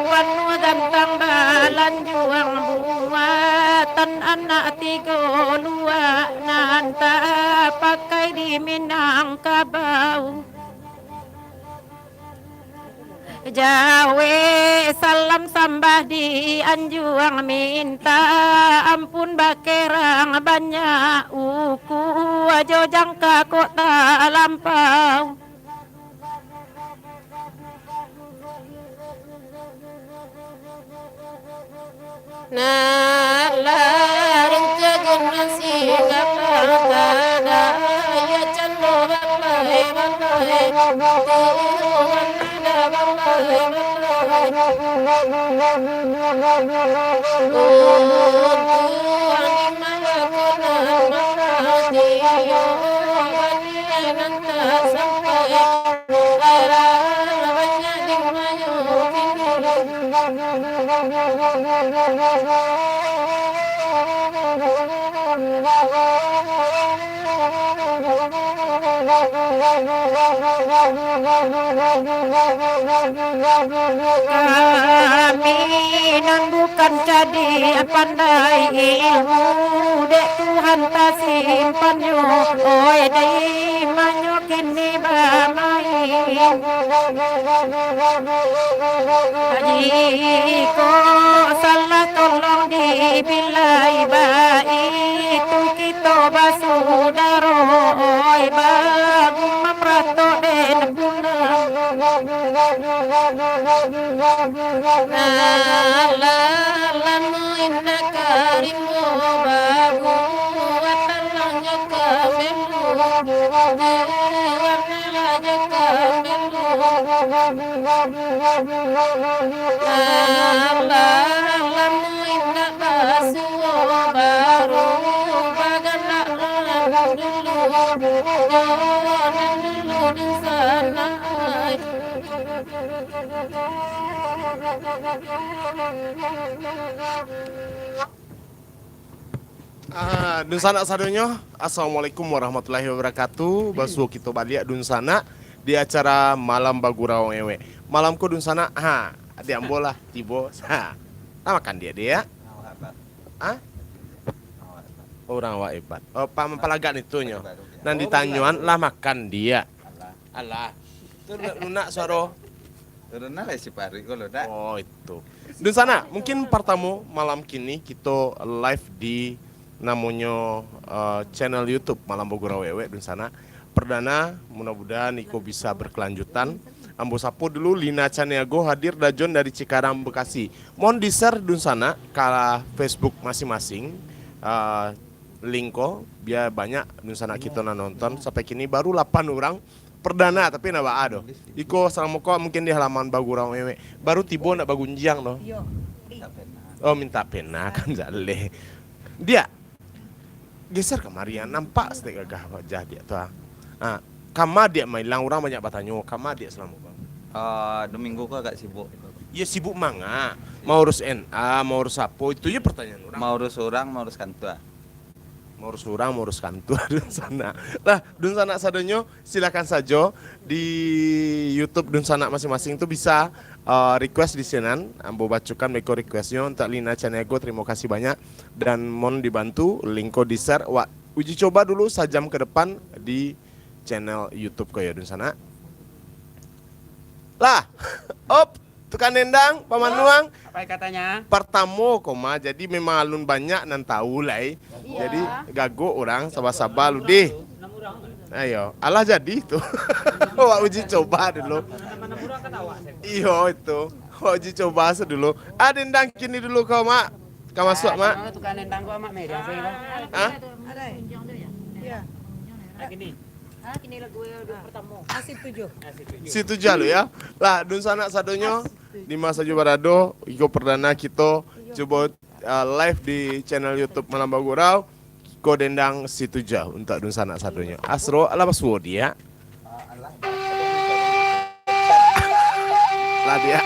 penuh tentang balan juang buatan anak tiga luak nanta pakai di Minangkabau. Jawe salam sambah di anjuang minta ampun bakerang banyak uku ajo jangka kota lampau. Nah laring kegunaan singgah pada ya cendo bapai kami nan bukan jadi pandai ilmu dek Tuhan tak simpan yo oi dei manyo kini bamai jiko salah tolong dibilai baik itu kita basudaro oi bagu mamrato den guna lalamu inna karimu bagu watalanya kamemu warnanya kamemu lalamu inna basu baru bagana dulu di sana. Dun sana sadonyo, assalamualaikum warahmatullahi wabarakatuh. Basuh kita balik dun sana di acara malam bagurau ewe. Malamku dun sana, dia ambola tibo, makan dia. Orang wa hebat. Oh, palagan itunya. Nanti tanyuan lah makan dia. Allah. Itu lunak suara. Karena lah si pari kalau dah. Oh itu. Dan sana mungkin pertama malam kini kita live di namanya channel YouTube Malam Bogor Wewe dan sana perdana mudah-mudahan Iko bisa berkelanjutan. Ambo sapu dulu Lina Caniago hadir Dajon dari Cikarang Bekasi. Mohon di-share dun sana ke Facebook masing-masing. Linko biar banyak dun sana kita nonton sampai kini baru 8 orang perdana tapi naba ado. Iko Salamoko mungkin di halaman Bagurau Wewe. Baru tiba nak bagunjiang no. Oh minta pena kan jale. Dia geser kemarian nampak sedek gagah wajah dia tuh. Ah, kama dia mailang orang banyak bertanya, kama dia Salamoko. Domingo kok agak sibuk. Ya sibuk manga, mau urus NA, mau urus apa itu ya pertanyaan orang. Mau urus orang, mau urus kantor. Mau urus orang, mau urus kantor dun sana. Nah, dun sana sadonyo silakan saja di YouTube dun sana masing-masing tuh bisa request di sini. Ambo bacakan meko requestnya untuk Lina Caniago, terima kasih banyak dan mohon dibantu linko di share. Wah, uji coba dulu sajam ke depan di channel YouTube kau ya dun sana. Lah, op, tukang nendang, paman nuang. Apa katanya? Pertama koma jadi memang alun banyak nan tahu lah. Jadi gago orang sabar-sabar lu deh. Ayo, alah jadi itu. Wah uji coba dulu. Iyo itu. Wah uji coba dulu. Ah dendang kini dulu kau mak. Kau masuk mak. Tukang nendang gua mak media saya lah. Hah? Iya. Gini. Kini lagu pertama. Asik 7. Situ jalu ya. Lah dun sana sadonyo di masa Barado iko perdana kita coba live di channel YouTube Malam Bagurau. Ko dendang situ jauh untuk dun sana sadonyo. Asro ala paswo dia. Lah dia.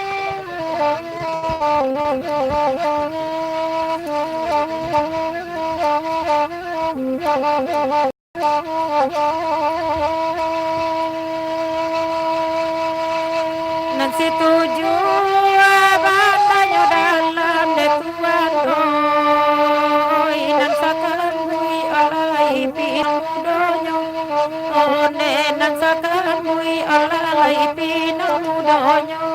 Nan setuju batanya dalam detuan oi nan sakalui alai pinudonyo one nan sakalui alai pinudonyo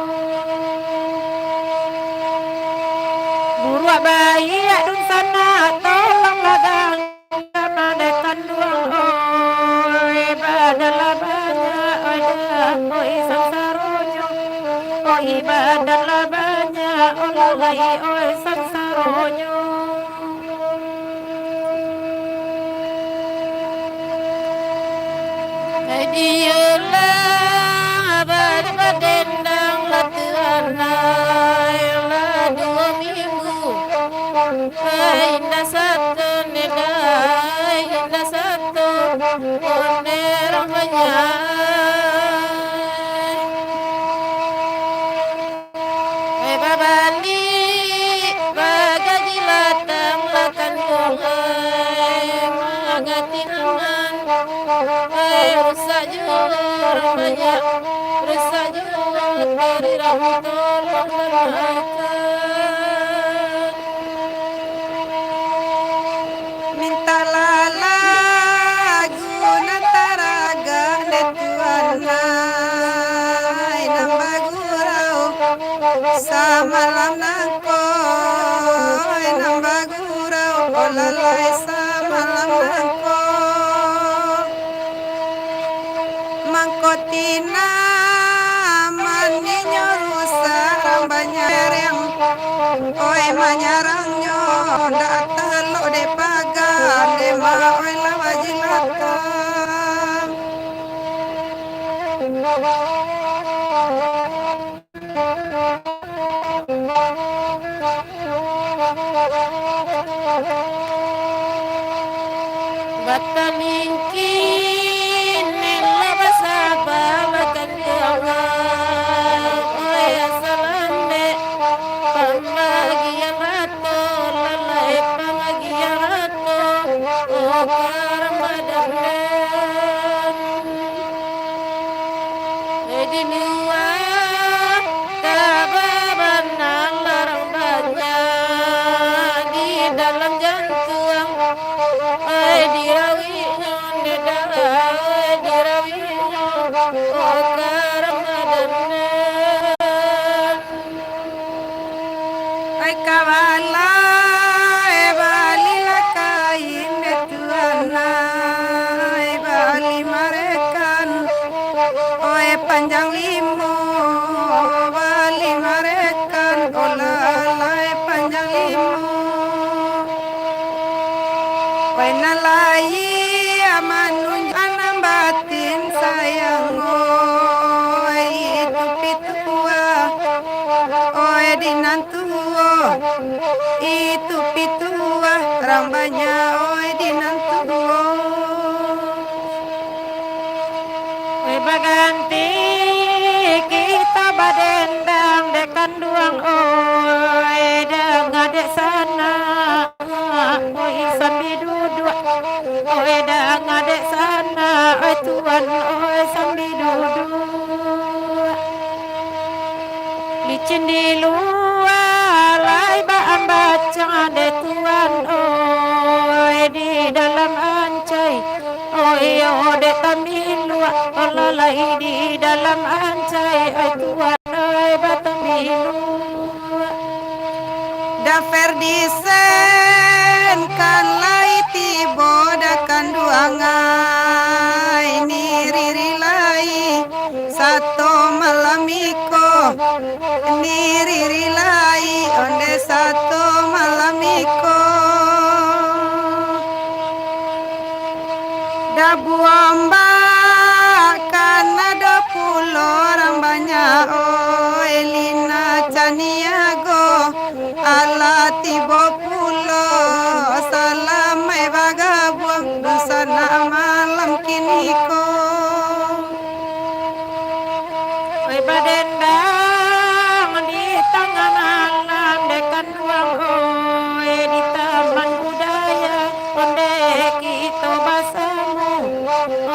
Guru bayi adun sana tolonglah gang karena dekan duang oi badalah banyak oi sangsaronyo oi badalah banyak oi sangsaronyo dialah berdendang latihan lah 2 minggu indah satu nedai indah satu oner banyak babali bagaji latang lakan tungai magatingan rusak juga banyak rusak juga dari rahmatullah mintalah lagu nataraga netuanai nambah gurau samalam nangkoi nambah gurau olalai samalam nangkoi mangkotina maninyo rusak banyak yang oi manyarangnya ndak telok de pagar de ma oi lawajilatan batalingkin labasaba bakandanga oi asalande pembagian rato lalai pembagian rato Ramadan di luar kababan larang banyak di dalam jantung di rawi panjang limo bali marekan olalai panjang limo Wainalai amanun anam batin sayang oi itu pitua oi dinantuo itu pitua rambanya oi dinantuo oi baganti kita badendang dekan duang oi dengadek sana oi sambil duduk oi dengadek sana oi tuan oi sambil duduk licin di luar lai baam baca de tuan oi di dalam ancai oi ode tamilu olalai di dalam ancai oi tuan oi batamilu da Ferdisen kan lai tibo da kanduangai ni riri lai satu malamiko ni riri lai onde satu malamiko da buamba kana do pulo rambanya o elina caniago ala tibo pulo salamai bagabuang sana malam kiniko oi badendang di tangan alam dekan ruang oi di taman budaya onde kita basamu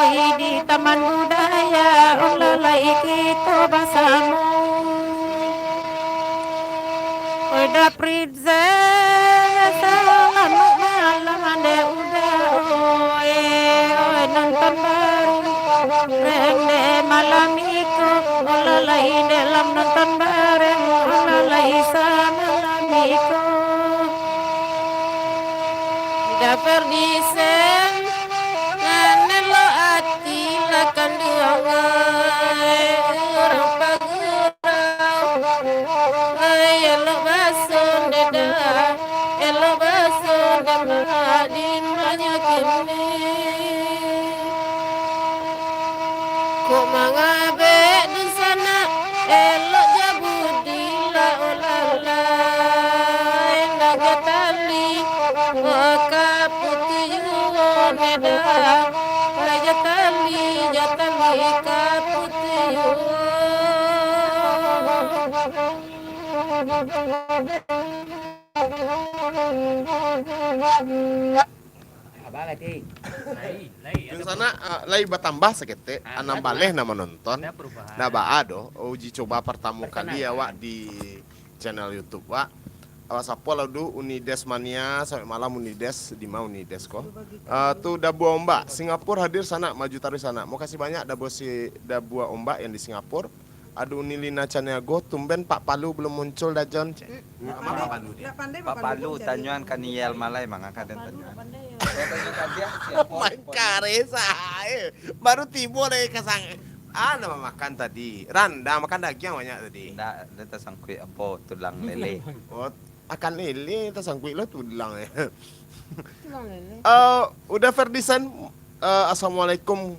oi di taman budaya olalai kita basamu oi da princesa selamat malam ande udah oi oi nonton baru rende malam itu olalai dalam nonton bareng olalai sama malam itu da Ferdisen nganelo ati lakan diawai orang pagurau ay elo bason deda elo bason deda din banyak ini kok mangabe di sana elo jabudila olala naga tali waka putih meda jatali jatali ka putih Abang lagi. Dun sana lai batambah sekete anam baleh nama nonton. Ada perubahan. Na baado uji coba pertama kali ya Wak di channel YouTube Wak. Awas apa lalu Unides Mania sampai malam Unides di mana Unides kok. Tuh Dabua Ombak Singapura hadir sana maju taruh sana. Mau kasih banyak Dabua Ombak yang di Singapura. Aduh Nilina Caniago tumben Pak Palu belum muncul dajon. Sama Pak Palu dia. Pak Palu Tanyuan Kaniel Malay mangakaden Tanyuan. Main karesa. Baru tiba dari kasang. Nama makan tadi. Randa makan daging banyak tadi. Ndak ada sangkui apa tulang lele. Oh, akan lele tersangkut lo tulang ya. Udah Ferdisen. Assalamualaikum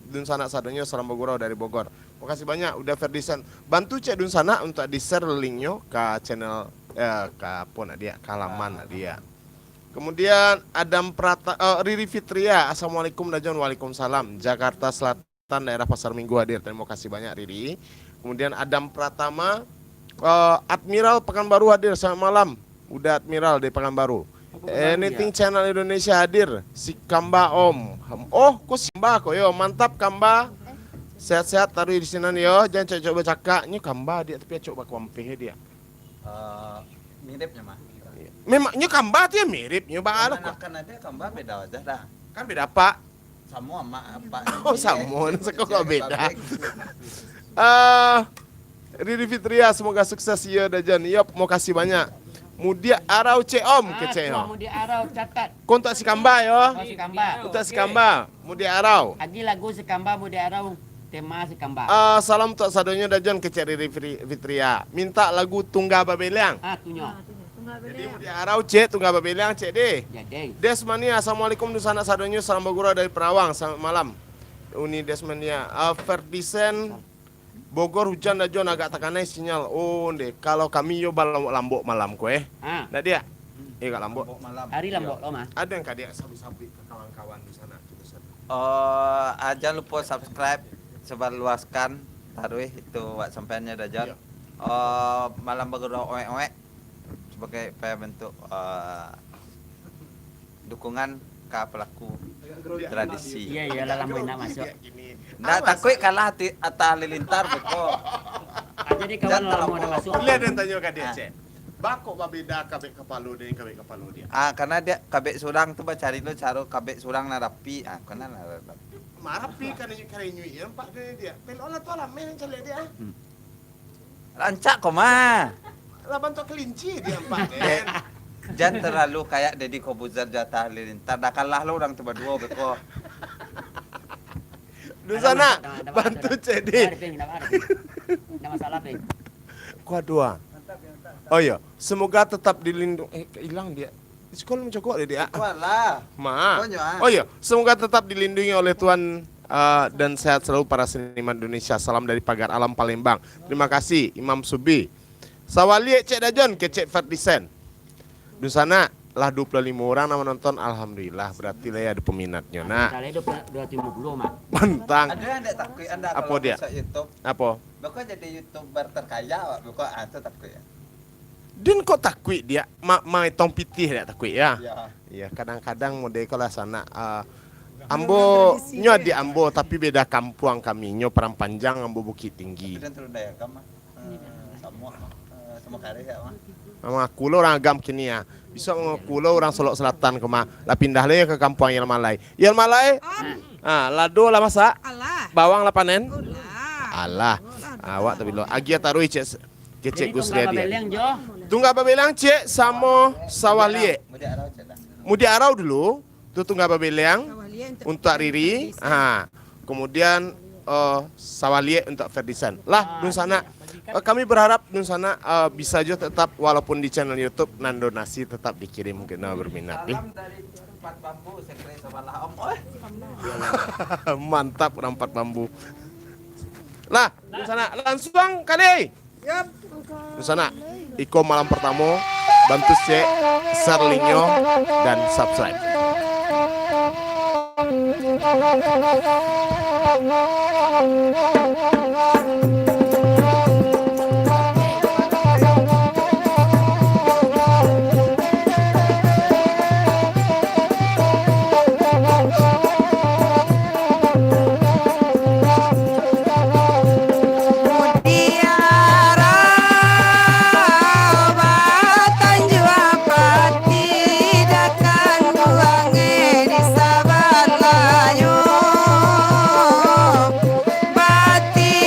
Dun Sana Sadonyo Salam Bogor dari Bogor. Makasih banyak udah Ferdisen. Bantu cek Dun Sana untuk di-share linknya ke channel ke apa dia, ke halaman dia. Kemudian Adam Riri Fitria, Assalamualaikum Dajon, Waalaikumsalam. Jakarta Selatan daerah Pasar Minggu hadir. Terima kasih banyak Riri. Kemudian Adam Pratama, Admiral Pekanbaru hadir selamat malam. Udah Admiral di Pekanbaru. Anything Channel Indonesia hadir. Si Kamba Om. Oh, kok si Kamba kok yo, mantap Kamba. Sehat-sehat taruh di sini yo, jangan coba cakaknya Kamba dia tapi coba kuampeh dia. Miripnya mah. Memangnya Kamba dia mirip nyoba anu kok. Kan ada Kamba beda wajah dah. Kan beda Pak. Sama Pak. Oh sama, kok beda. Riri Fitria semoga sukses ya Dajan. Yop, mau kasih banyak. Mudia arau om kece yo. Mudia arau catat. Kau untuk si Kamba yo. Si Kamba. Untuk si Kamba, mudia arau. Adi lagu si Kamba mudia arau. tema si kambang. Salam untuk sadonya Dajon ke Cik Riri Fitria. Minta lagu Tungga Babeliang. Tunyo. Jadi di arau Cik Tungga Babeliang Cik deh. Jadi. Desmania, assalamualaikum Dusana sadonyo, salam bagura dari Perawang, selamat malam. Uni Desmania, Ferdisen Bogor hujan Dajon agak tekanai sinyal. Oh deh, kalau kami yo lambok malam kue. Nah dia, gak lambok. Hari lambok lo mas. Ada yang kadia sabi-sabi ke kawan-kawan di sana. Aja lupa subscribe, sebar luaskan taruh itu wak sampaiannya Dajon. Malam Bagurau oe sebagai bentuk dukungan ke pelaku tradisi. Iya lah lambai nak masuk. Nggak takut kalah Atta Halilintar pokok. Jadi kawan lah mau ada masuk. Lihat dan tanya ke dia Cek. Bako babeda kabek kepalo dia kabek kepalo dia. Karena dia kabek surang tuh cari lo caro kabek surang na rapi. Karena na rapi. Marapi kan nyui ya pak dia. Pelola tuh alam yang cale dia. Rancak kok mah. Lah bantu kelinci dia pak. Jangan terlalu kayak Deddy Kobuzer Jatah Halilintar. Dah kalah lo orang tuh berdua beko. Di sana bantu CD. Ada masalah peng. Kuat dua. Oh iya, semoga tetap dilindungi. Hilang dia. Di sekolah mencokok dia. Walah. Ma. Oh iya, semoga tetap dilindungi oleh Tuhan dan sehat selalu para seniman Indonesia. Salam dari Pagar Alam Palembang. Terima kasih Imam Subi. Sawali Cek Dajon ke Cek Ferdisen. Di sana lah 25 orang nama nonton, alhamdulillah berarti lah ya ada peminatnya. Nah, Kali itu 250 mah. bantang. Ada yang takut Anda Apa kalau dia? masuk YouTube. Apa? Beko jadi YouTuber terkaya, beko itu takut ya. Din kok takut dia? Tong pitih dia takut ya? Iya. Iya, kadang-kadang model kalau sana Ambo nyo di Ambo tapi beda kampung kami nyo Perang Panjang Ambo Bukit Tinggi. Kemudian terus daya kama. Semua karya ya mah. Sama kulo orang agam kini ya. Bisa kulo orang Solok Selatan kema. Lah pindah lagi ke kampung Yel Malai. Yel Malai? Lado lah masak. Alah. Bawang lah panen. Ulah. Alah. Awak tapi lo. Agia taruh cek kecek Gus dia. Babeliang jo. Tunggal Babeliang cek sama Sawalie. Kemudian arah cedak. Mudi arau dulu. Itu Tunggal Babeliang Kawalia untuk Riri. Kemudian Sawalie untuk Ferdisen. Lah dun sana. Kami berharap dun sana bisa juga tetap walaupun di channel YouTube nan donasi tetap dikirim mungkin berminat. Salam dari Empat Bambu, sekre sebelah Om. Mantap orang 4 bambu. Lah dun sana langsung kali. Yup. Dun sana Iko malam pertama bantu share linknya dan subscribe. Bati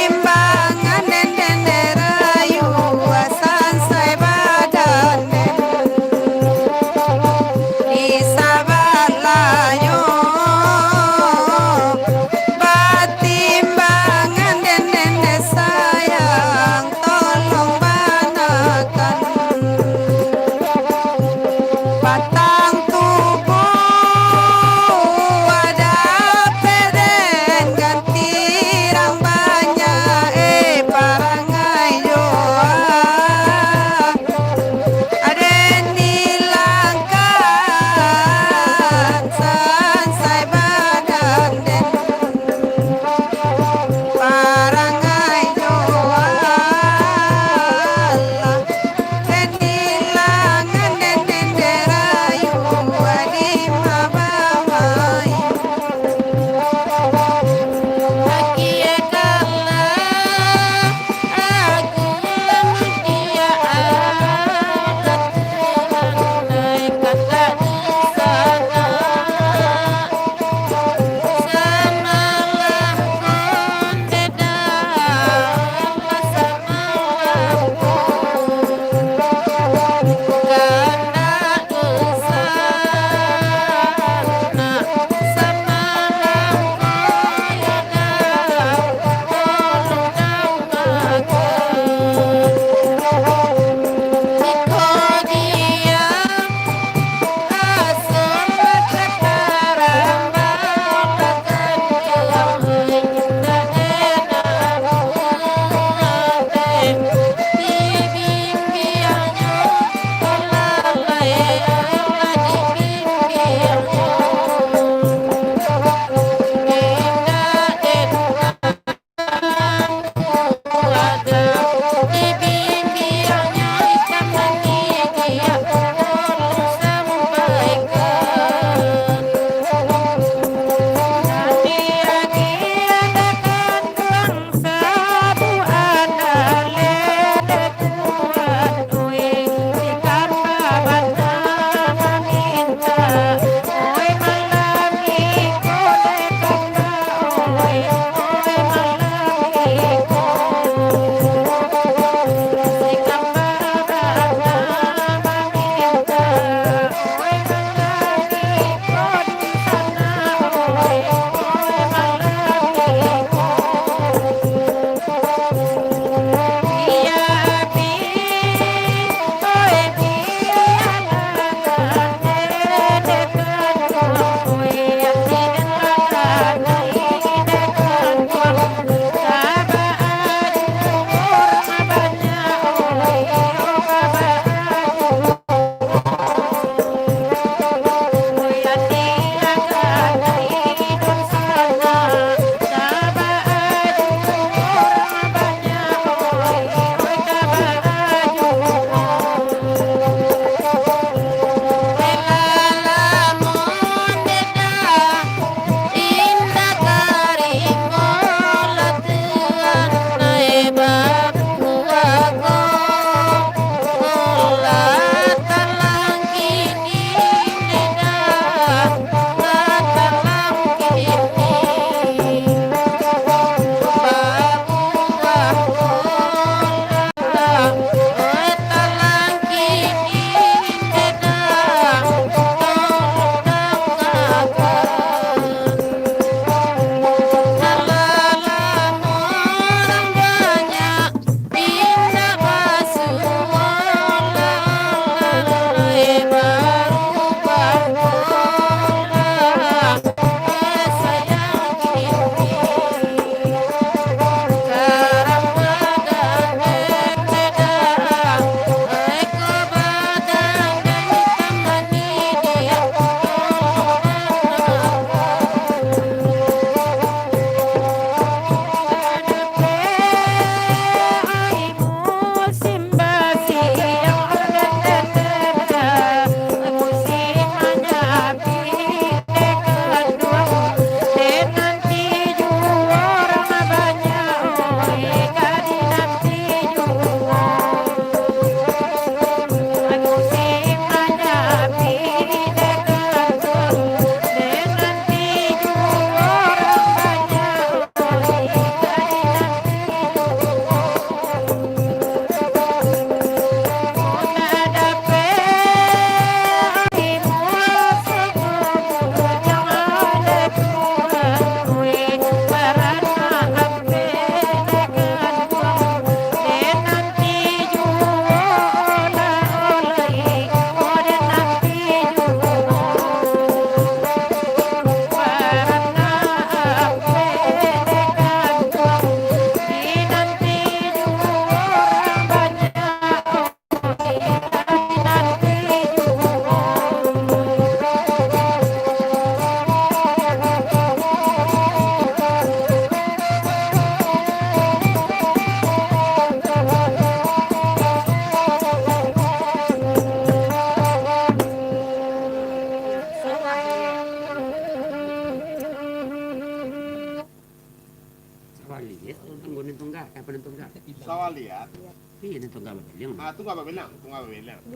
lihat. Iya, itu enggak bilang. Ah, tu nggak bilang,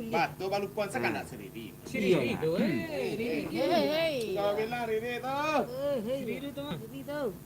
Batu balu puan sekarang tak sendiri. Iya. Nggak bilang ini tuh.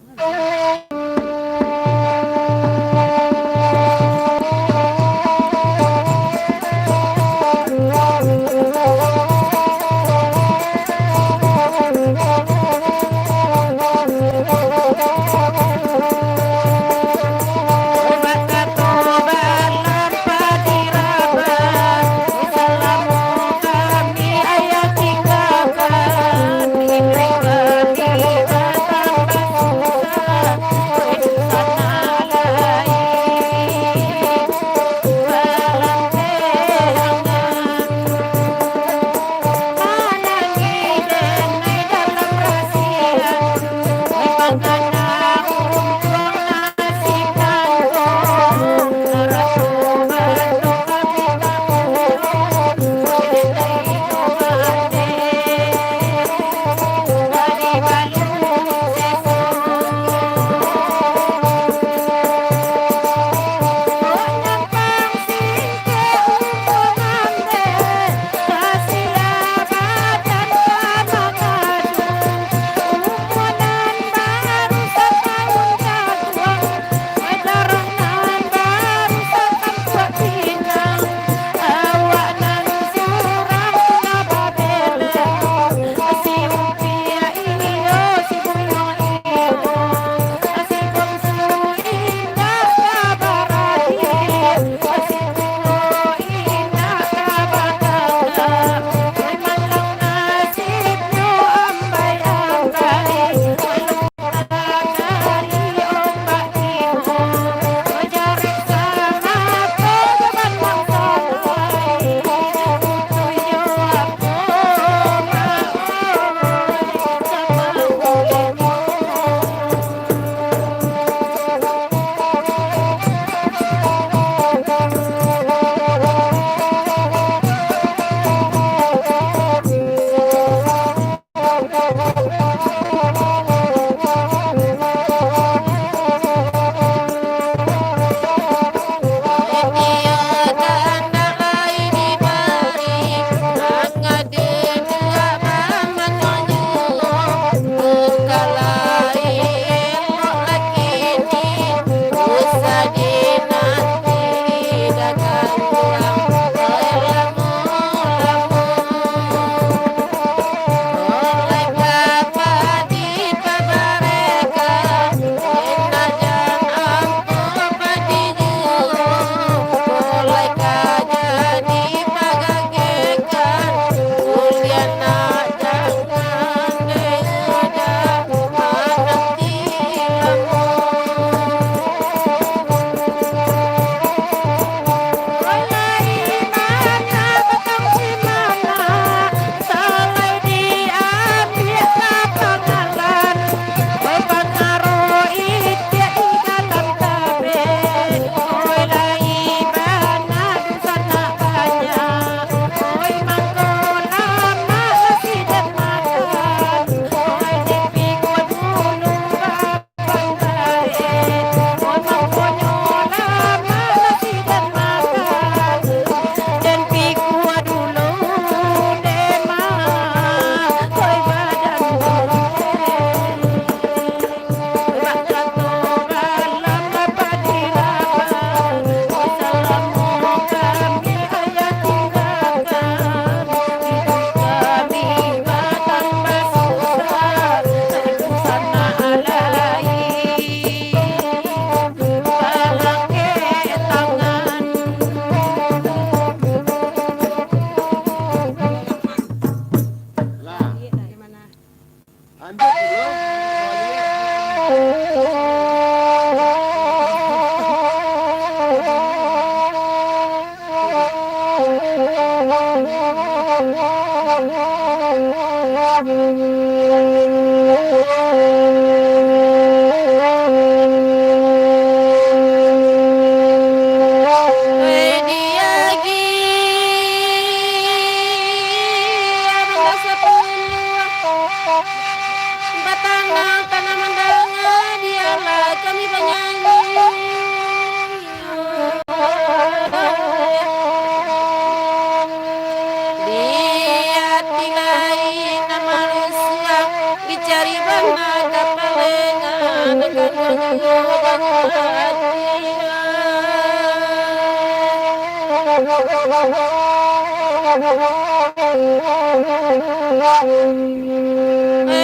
Batang tanah mandanga dialah kami penyanyi.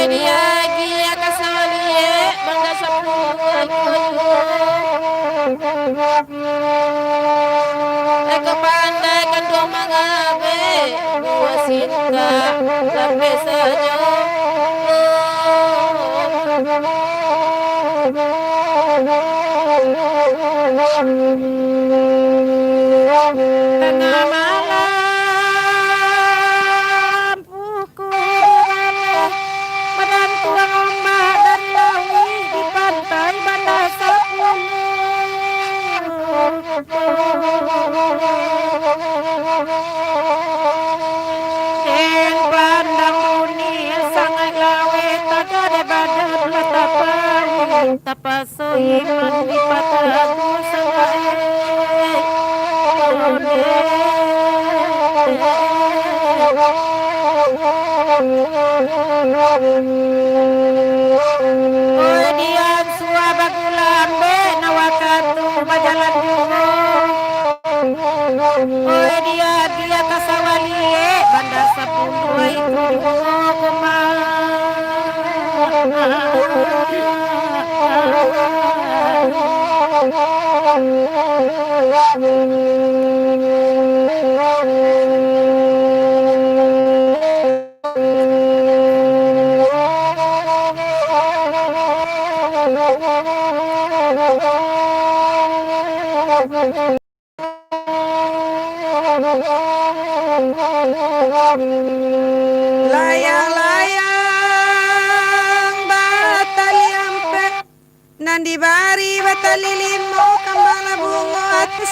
dia gia kasawaliye bangga Eko pandai kandung mangabe Dua sinta Sampai saja Tengah malam pukul badan tuang ombak dan lawi di pantai Bandar Sapulu. Den pandang dunia sangat lawe tak ada badan latapan tapasoi mandi pataku sangat Oi dian sua bagulan be nawakatu bajalan dulu Oi dia kasawalie Bandar Sapulu itu Layang-layang batali ampe Nandi bari batali limo kambana bungo ati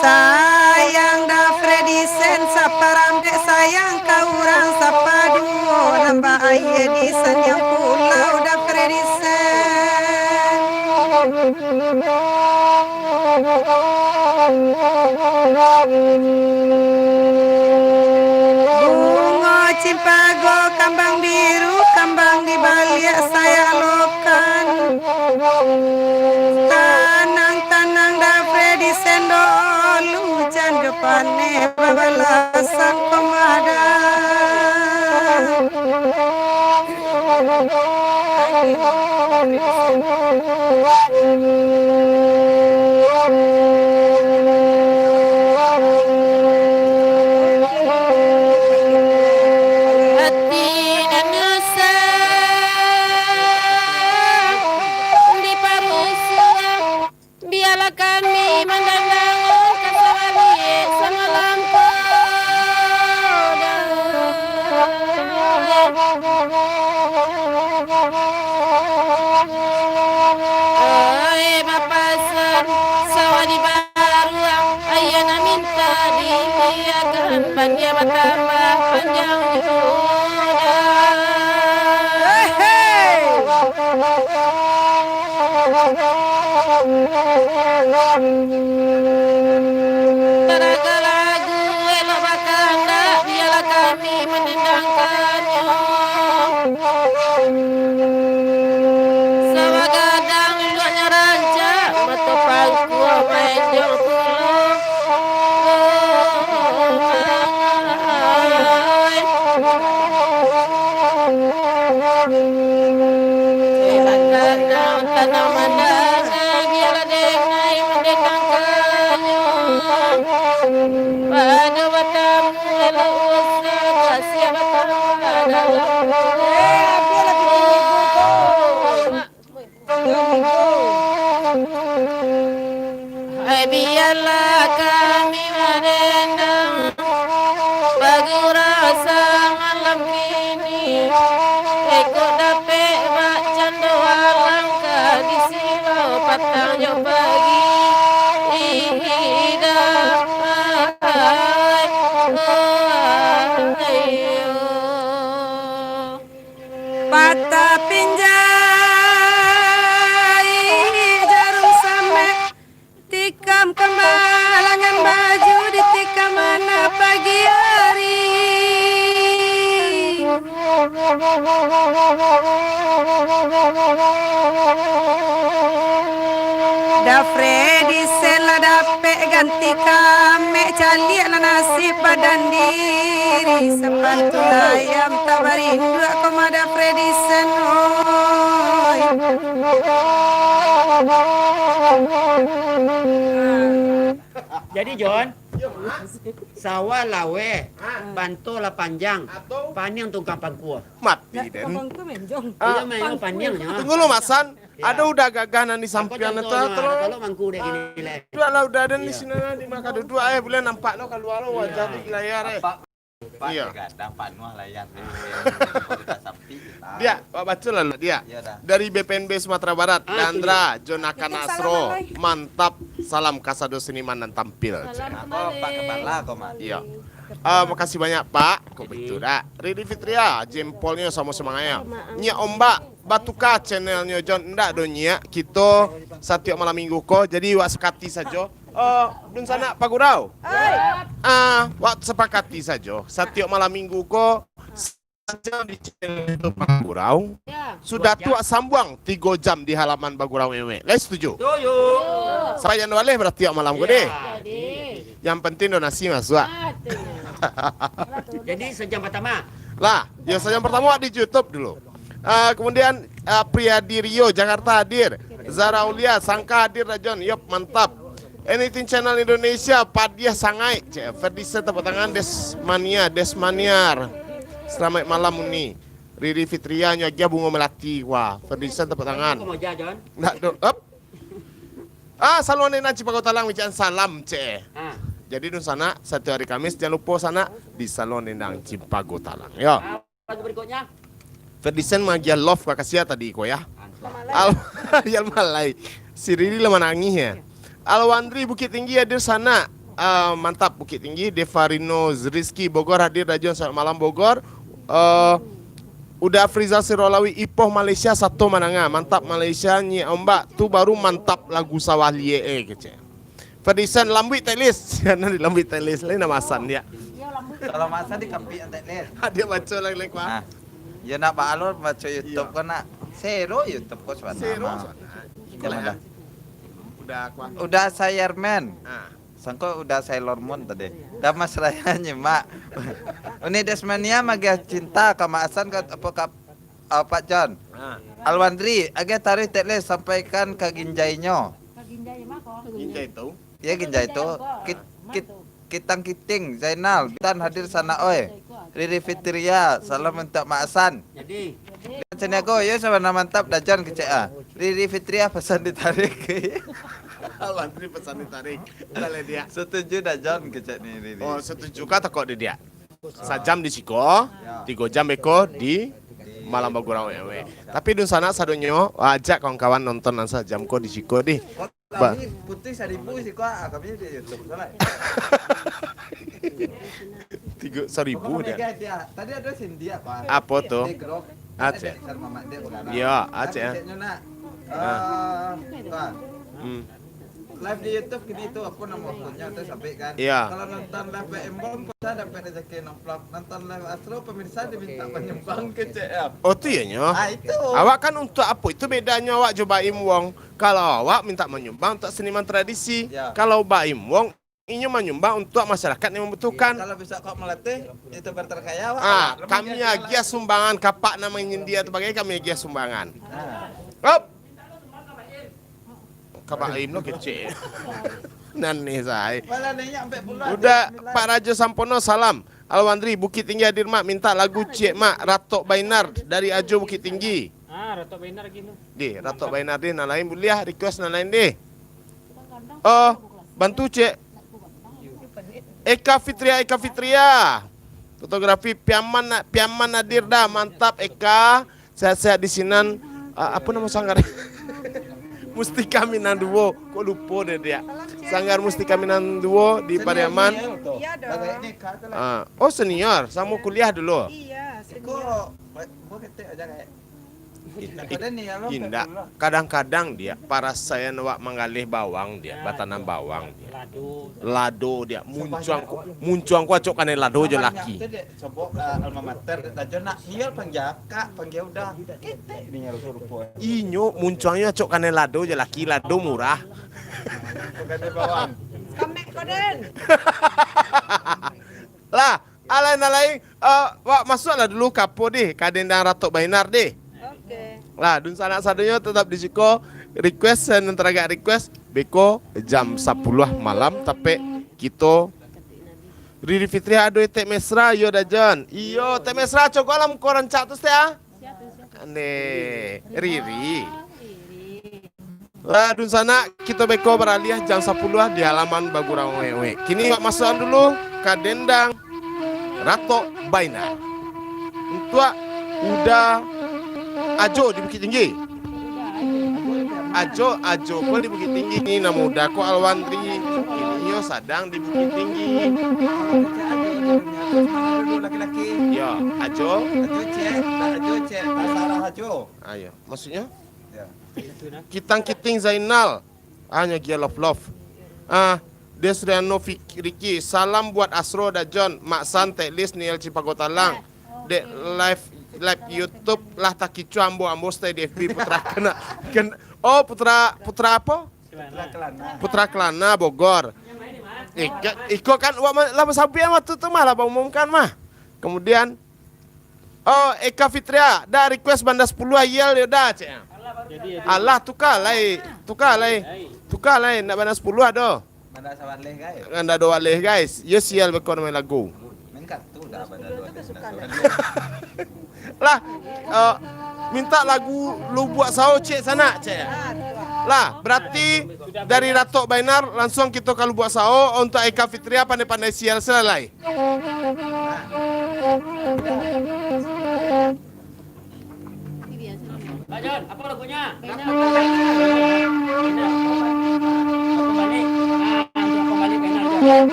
Sayang da Freddy Sen saparamde sayang kaurang sapaduo nambah aye di yang pulau da Freddy Sen Bungo cimpago kambang biru kambang di Baliak saya lokan Tanang-tanang da Freddy Sendol hujan depannya babalasan Hati dan nusa di Parusia biarlah kami mendandang kasawali sama lampu Mapasan sawadi baru ayana minta diliakan panjang bertambah panjang Teraga lagu elok bakanda biarlah kami menendangkannya Sawagadang luaknya ranca mata pangku menjol pulau tanah mandana biarlah dengai mendendangkannya pada batamu elok usah kasih batamu biarlah kami menendang bagi rasa malam kini ikut dapet mak cando langkah di silau patangnya pagi patah pinjai jarum sampai tikam kemalangan baju di tikam mana pagi hari Da Freddy sela dape ganti kame cali ala nasib badan diri sepatu ayam tabari dua koma da Freddy sen oi. Jadi John, sawah lawe, bantu lah panjang, Atau panjang tungkang pangkuah. mati den. Iya main panjangnya. Tunggu lo Masan, Ya. ada udah gaganan di Aku sampian itu contohnya, terus. kalau mangku deh gini lah. Dua lah udah ada di sini di maka dua boleh nampak lo keluar lo wajah di layar Pak Iya. gadang Pak Nuh layar kita sampai kita. Dia, Pak baca lah dia. Iya dah. Dari BPNB Sumatera Barat, Dandra, Jonakan Asro, mantap, salam kasado seniman dan tampil. Aku Pak Kepala kok Mas. Iya. Makasih banyak Pak. Kok betul dah. Ridi Fitria, jempolnya sama semangatnya. Nya Ombak, Batuka channelnya John ndak donya. Kita setiap malam minggu ko. Jadi wak sekati saja. Dun sana Pak Gurau. Wak sepakati saja. Setiap malam minggu ko saja di channel itu Pak Gurau. Sudah tua sambuang 3 jam di halaman Bagurau Ewe. Guys setuju? Sampai Januari berarti malam ko deh. Yang penting donasi masuk. Jadi sejam pertama. Lah, yang saja pertama di YouTube dulu. Kemudian Priyadi Rio Jakarta hadir. Zara Aulia Sangka hadir Rajon. Yup, mantap. Anything Channel Indonesia Padiah Sangai. Ferdisa tepuk tangan Desmaniar. Selamat malam Uni. Riri Fitria nyagia bunga melati. Wah, Ferdisa tepuk tangan. Aku mau jah John. Nggak do. Up. Saluan Nena Cipagutalang wican salam ce. Jadi di sana satu hari Kamis jangan lupa sana di Salon Nendang Cipagutalang. Yo. Lagu berikutnya. Ferdinand magia love kakak tadi ko ya. Yal malai. Si Riri lama nangis ya. Alwandri Bukit Tinggi hadir sana. Mantap Bukit Tinggi. Devarino Rizky Bogor hadir Rajon selamat malam Bogor. Udah Frizal Sirolawi Ipoh Malaysia satu mananga. Mantap Malaysia Nyi Ombak tu baru mantap lagu sawah lie kece. Ferdinand Lambuit Telis. Karena di Lambuit Telis lain nama Hasan dia. Kalau masa di kampi antek ler. Dia baca lagi Nah, ya nak Pak Alor baca YouTube kan nak. Zero YouTube kok suara. Zero. Udah. Udah kuat. Udah Sayerman. Nah. Sangko udah Sailor Moon tadi. Dah Mas Raya nyimak. Ini Desmania magia cinta kemasan ke Pak John. Alwandri, agak tarik tekle sampaikan ke Ginjainyo. Ginjai itu. Ya Ginjai itu. Kitang Kiting, Zainal, Tan hadir sana oi. Riri Fitria, salam untuk Maasan. Jadi Sini aku, ya sama mantap dajan ke CA. Riri Fitria pesan ditarik. Alwandri pesan ditarik. Oleh dia. Setuju dajan ke CA nih Riri. Oh, setuju kata kok dia. Sajam di Ciko, 3 jam Eko di Malam Bagurau Ewe. Tapi di sana sadonyo ajak kawan-kawan nonton nasa jam ko di Ciko di. Kami putih 1000 sih kok, kami di YouTube salah. 3.000 dia. Tadi ada Cynthia Pak. Apa tuh? Di grup. Aceh. Mama dia bukan. Iya, Aceh. Live di YouTube gini itu aku nama akunnya tuh sampai kan. Iya. Kalau nonton live Embom kita dapat rezeki nomplok. Nonton live Astro pemirsa diminta penyumbang ke CF. Oh itu ya nyo. Itu. Awak kan untuk apa? Itu bedanya awak cobain wong. Kalau awak minta menyumbang untuk seniman tradisi. Ya. Kalau baim wong ini menyumbang untuk masyarakat yang membutuhkan. Kalau bisa kok melatih itu terkaya. Kami agia sumbangan kapak namanya dia sebagai kami agia sumbangan. Nah. Hop. Kapak aim lo kecil. Nani saya. Malah nanya sampai bulan. Udah Pak Rajo Sampono salam. Alwandri Bukit Tinggi hadir mak minta lagu Cik Mak Ratok Bainar dari Ajo Bukit Tinggi. Ratok Bainar gitu. Di Ratok Bainar di nalain buliah request nalain deh. Bantu Cik. Eka Fitria. Fotografi Piaman hadir dah mantap Eka. Sehat-sehat di sinan. Apa nama sanggar? Mustika Minanduo, kok lupa deh dia. Sanggar Mustika Minanduo di Pariaman. Iya dong. Oh senior, sama kuliah dulu. Iya, Kok mau ketik aja kayak. Pada nih ya lo. Indah. Kadang-kadang dia para saya wak menggalih bawang dia, batanam bawang dia. Lado dia muncuang ku acok kane lado je laki. Sobok alma mater dajo nak hiel pangjaka panggil udah. Kete ini harus rupo. Inyo muncuangnya acok kane lado je laki, lado murah. Kade bawang. Kamek koden. Lah, alai-alai wak masuklah dulu kapo deh, kadendang Ratok Bainar deh. Oke. Lah, dun sanak sadonya tetap di siko request nenteraga request beko jam 10 malam tapi kita Riri Fitri ado tek mesra yo dajon. Iyo tek mesra cok alam koran cak terus ya. Ane Riri. Lah dun sana kita beko beralih jam 10 di halaman Bagurau Wewe. Kini wak masukan dulu ke dendang Ratok Bainar. Untuk udah Ajo di Bukit Tinggi. Ajo kok di Bukit Tinggi ini nama udah ko Alwandri. Ini yo sadang di Bukit Tinggi. Laki-laki. Ya, Ajo. Ajo cek, Sarah Ajo. Ayo, maksudnya Ya. Kitang Kiting Zainal. Hanya gia love. Desriano Riki, salam buat Asro dan John, Mak San, Teklis, Niel Cipagotalang. Dek live YouTube lah tak kicu ambo stay di FB Putra Oh putra apa? Putra Kelana Bogor. Iko kan lama sampai amat tuh malah bang umumkan mah. Kemudian Eka Fitria dah request banda 10 ayel ya dah cek. Allah tukar lai nak banda 10 ada. Mana sawan leh guys. Anda doa leh guys. Yes sial bekor main lagu. Main kartu dah pada dua. Lah minta lagu lu buat sao cek sana cek. Lah berarti dari Ratok Bainar langsung kita kalau buat sao untuk Eka Fitria pandai-pandai sial selai. Pak John, apa lagunya? Kembali benar.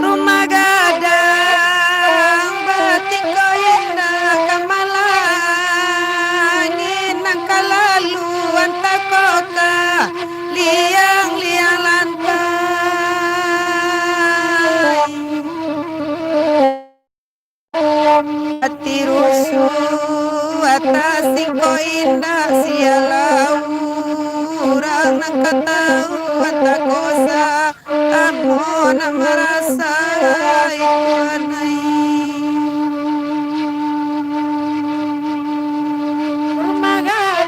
Rumah gadang batik indah kamalani nakalalu anta kota liang lantai hati rusuh atas siko indah sialau orang nak tahu anta kosa amo na merasa ikanai rumah Nanda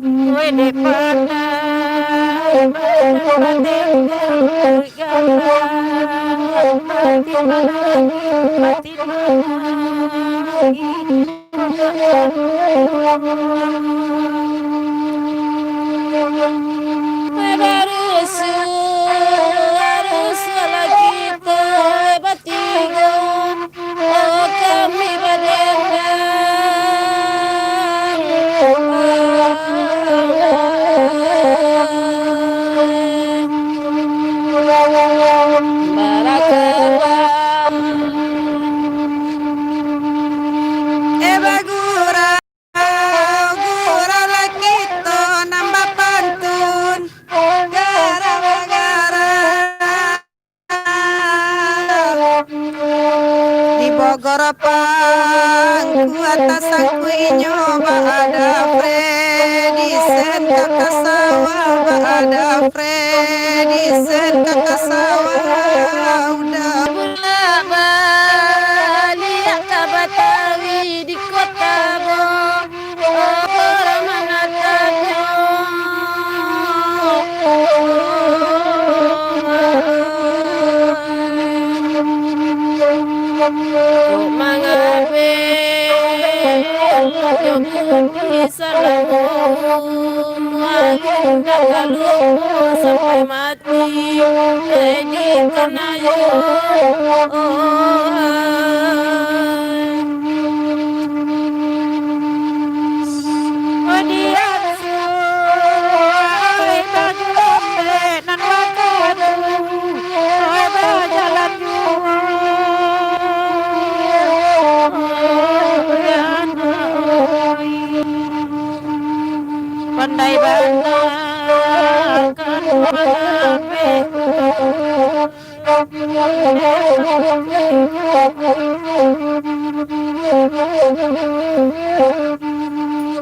Wede pandai batin gala batin lagi harus lagi batiga oh kami Gorapang atas aku nyoba ada Freddy sen kakak sawah ada Freddy sen kakak sawah udah balik ke Betawi di kota Bogor menatapnya mangabe salamu kalau sampai mati di kenayo pandai bandakan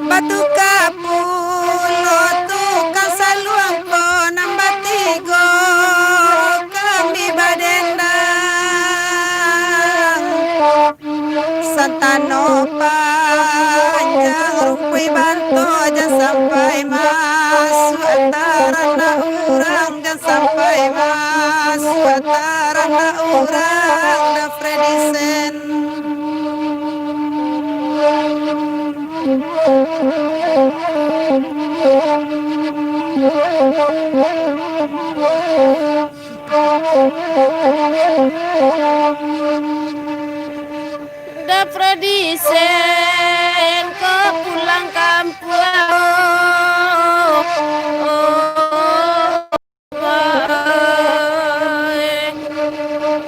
batu kapulo tukang saluang ko nambah tigo kami badendang santano panjang rumpui banto jangan sampai masuk antara orang dan sampai masuk antara orang da Freddy Sen da Freddy Sen kau pulang kampung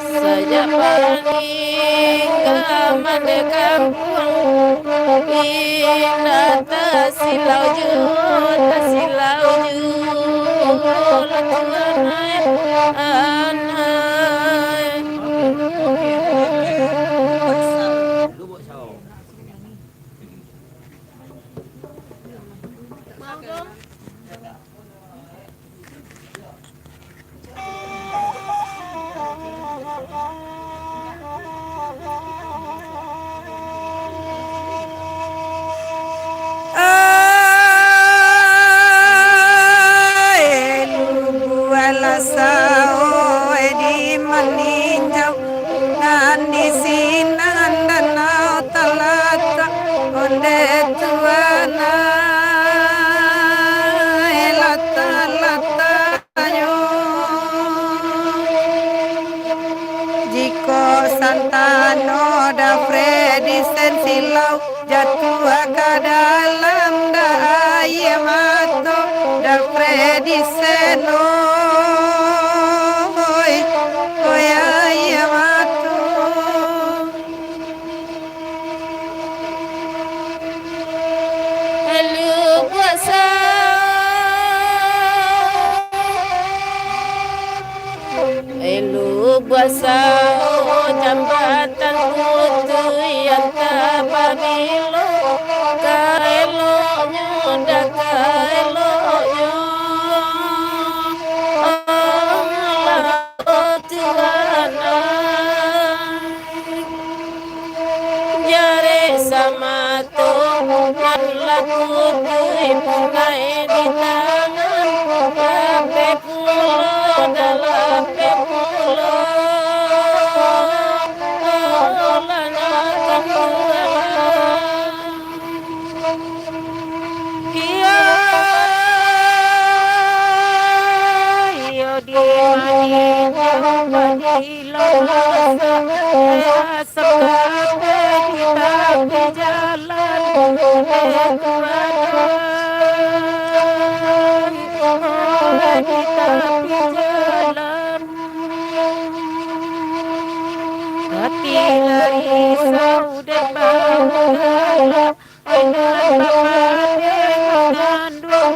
sejak paling kamande kampung indah tasilau ju sao di maninjau dan di sinan danau talata onde tuana lata-latanyo jiko santano da Freddy Sen silau jatuh ke dalam daya mato da Freddy Sen Buasa jambatan kutu yang tababilo kaeloknya dah kaeloknya Allah Tuhan jare sama Tuhan laku tunai di tangan lape pulo dalam pulo lanyakan iya yo di mani di lomasa sampai kita di jalan kita di jalan hati risau dan bangga dengan bapak dengan dua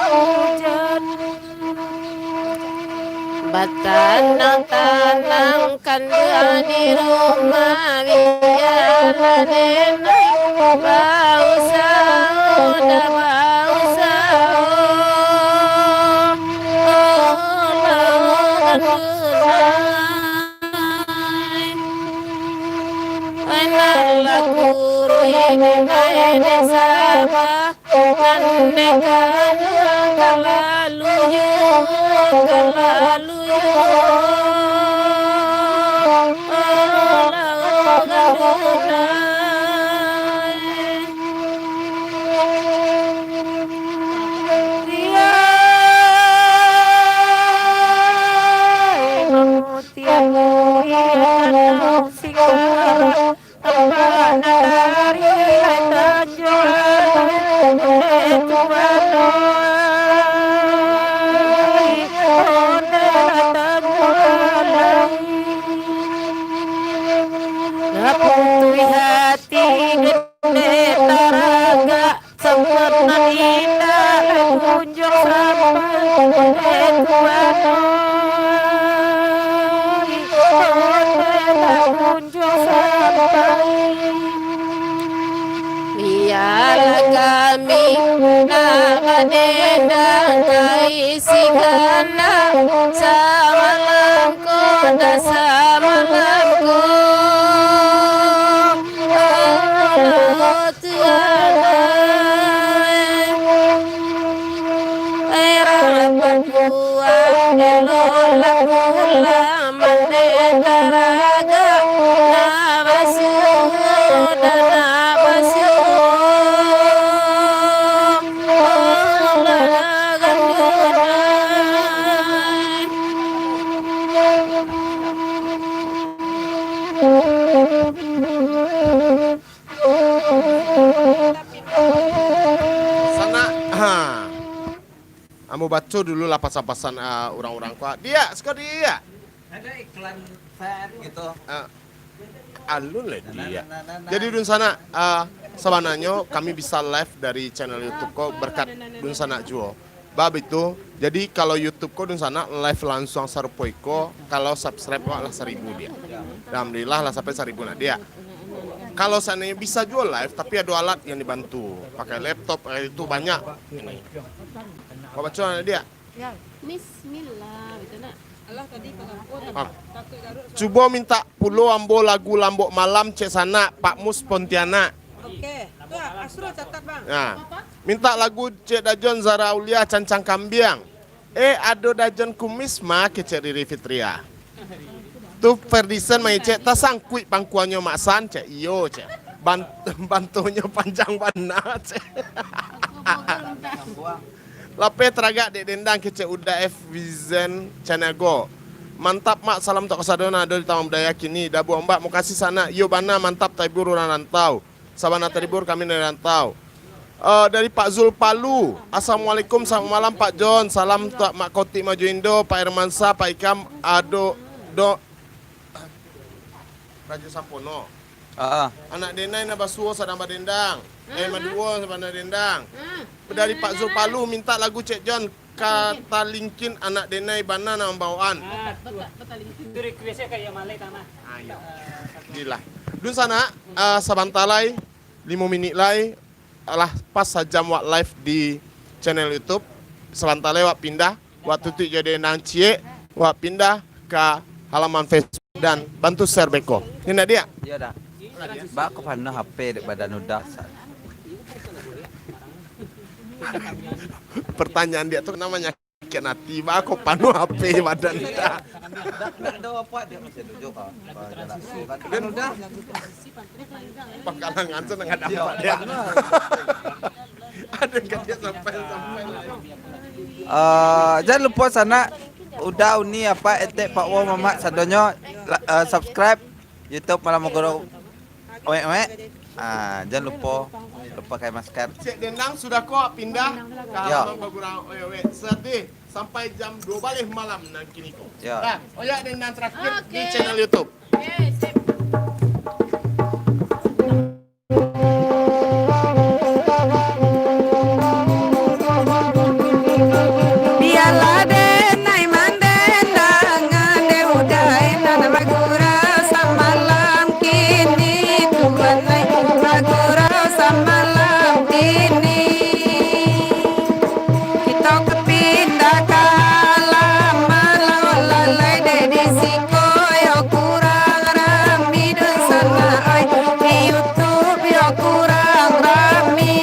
hujan tanangkan dia di rumah biar nenek bau sauda bau Anaklah guru ini sama Nandekan kalalu Putui hati gede taraga sempurna indah kunjung sampai kunjung sampai biarlah kami nagadendang kaisi kana samalamku dan samalamku Kamu baca dulu lah pasan-pasan orang-orang kuat. Dia, sekali dia. Ada iklan fan gitu. Alun lah dia. Jadi Dun Sana, sebenarnya kami bisa live dari channel YouTube kok berkat Dun Sana Juo. Bab itu, jadi kalau YouTube kok Dun Sana live langsung sarupoi ko, kalau subscribe kok lah 1000 dia. Alhamdulillah lah sampai 1000 nah dia. Kalau seandainya bisa jual live, tapi ada alat yang dibantu. Pakai laptop, itu banyak. Ini. Kau baca dia? Ya, bismillah, gitu nak. Allah tadi Coba minta pulau ambo lagu Lambok Malam Cek Sana Pak Mus Pontianak. Oke, tuh Asro catat bang. Nah, minta lagu Cek Dajon Zara Aulia Cancang Kambiang. Ado Dajon Kumis mah ke Cek Riri Fitria. Tuh Ferdison main Cek tasangkui pangkuannya Mak San Cek iyo Cek. Bantunya panjang bana Cek. Lape teragak dek dendang kece udah F Vizen Chanago. Mantap mak, salam tok kesadona ada di Taman Budaya kini. Dabu mbak mau kasih sana. Yo bana mantap taibur orang rantau. Sabana teribur kami dari rantau. Dari Pak Zul Palu. Assalamualaikum, selamat malam Pak John. Salam tok Mak Koti Maju Indo, Pak Irmansa, Pak Ikam, Ado do Raja Sampono. Anak denai na basuo sadang badendang. Maduo sabana dendang. Dari Pak Zul Palu minta lagu Cek John kata linkin anak denai bana na bawaan. Itu requestnya kayak Malay tanah. Ayo. Gila. Dun Sana sabantalai 5 menit lai lah pas sajam wak live di channel YouTube. Sabantalai wak pindah wak tutup jadi nang cie wak pindah ke halaman Facebook. dan bantu share Beko. Ini dia. Iya dah. Ba aku pano HP dek badan udah. Pertanyaan dia tuh namanya sakit hati. Ba aku panu HP badan dah. Ada apa dia masih duduk ah. Kan udah. Bakalan ngancer nggak dapat dia. Ada nggak dia sampai. Jangan lupa sana udah uni apa etek Pak Wo Mama sadonyo subscribe YouTube Malam Bagurau Owe. Jangan lupa pakai masker. Cek Dendang sudah kok pindah ke Ya. halaman Bagurau Owe. Sedih sampai jam 2 balik malam nanti niko. Ya. Nah, ya Dendang terakhir di channel YouTube. Biarlah denai mandendang ande udai nan Bagurau samalam kini Tuhan nai Bagurau samalam kini kita kepindah kalaman lalai dedi siko yo kurang rami dan sana oi di YouTube yo kurang rami.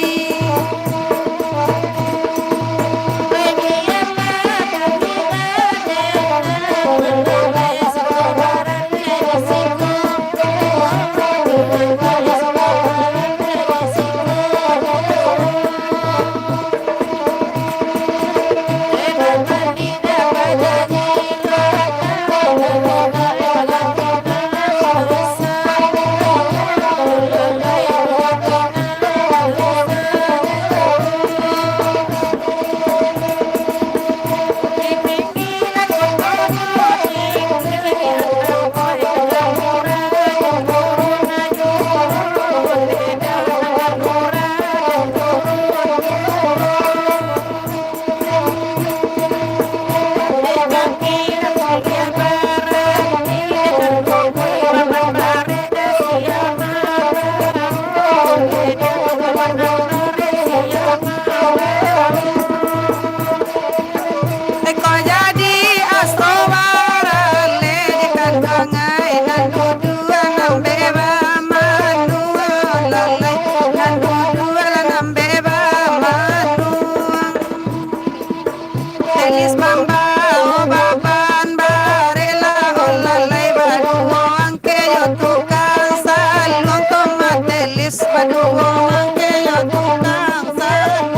Eko jadi astrowaran le di kantongai nan dua nan beba manu lalai nan dua nan beba manu Elis bamba obaban barela lalai badu angke yo tukang salong tomatelis badu angke yo tukang salong.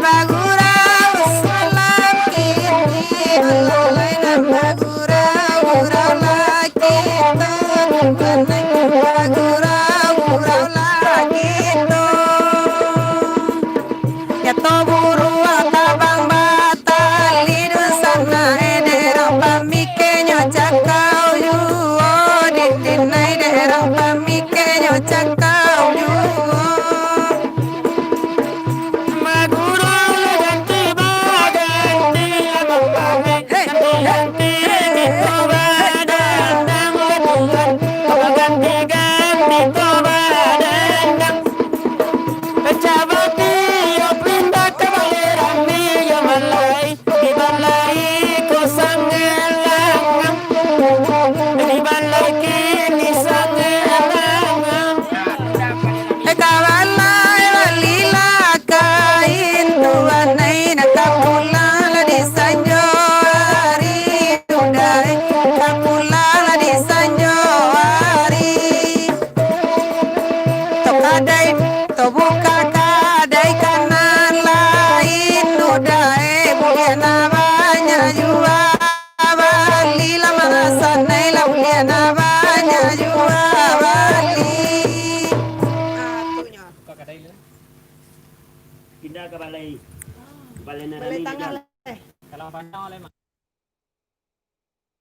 Bagurau salam kini lalai nan Bagurau lagi Bagurau lagi ya to buru tabang batali dusana ederang pamikenyo cakau yu dinai ederang pamikenyo cakau yu. Orang oleh mak.